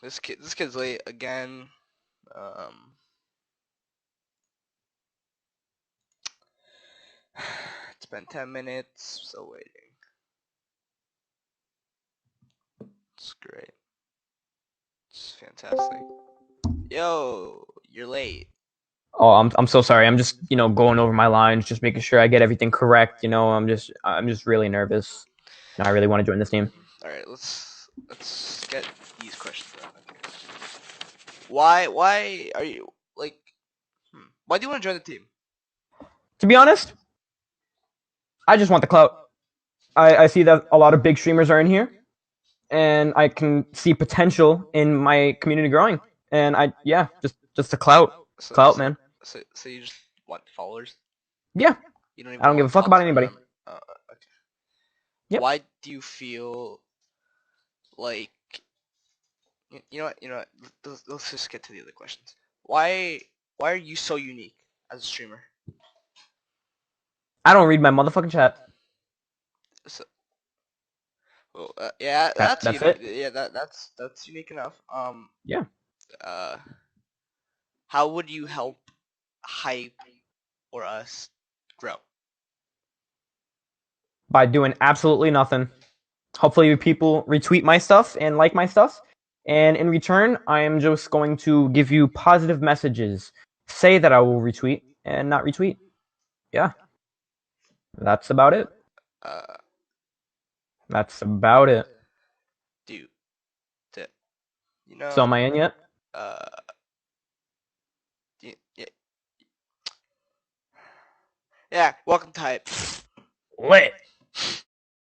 this kid's late again. Um, it's been 10 minutes, still waiting. It's great. It's fantastic. Yo, you're late. Oh, I'm so sorry. I'm just, going over my lines, just making sure I get everything correct. I'm just really nervous. I really want to join this team. All right, let's get these questions done. Okay. Why are you like? Why do you want to join the team? To be honest, I just want the clout. I see that a lot of big streamers are in here, and I can see potential in my community growing. And yeah, just the clout, So clout, so man. so you just want followers? Yeah, You don't I even don't give want a to fuck talk about to anybody. them. Okay. Yep. Why do you feel like you know what? You know what? Let's just get to the other questions. Why are you so unique as a streamer? I don't read my motherfucking chat. So, well, yeah, that's That's unique. it. Yeah, that's unique enough. Yeah. Uh, how would you help hype or us grow? By doing absolutely nothing. Hopefully, people retweet my stuff and like my stuff. And in return, I am just going to give you positive messages. Say that I will retweet and not retweet. Yeah, that's about it. Uh, That's about it. do to you So, know am I in yet? uh yeah, yeah, welcome to hype. Lit.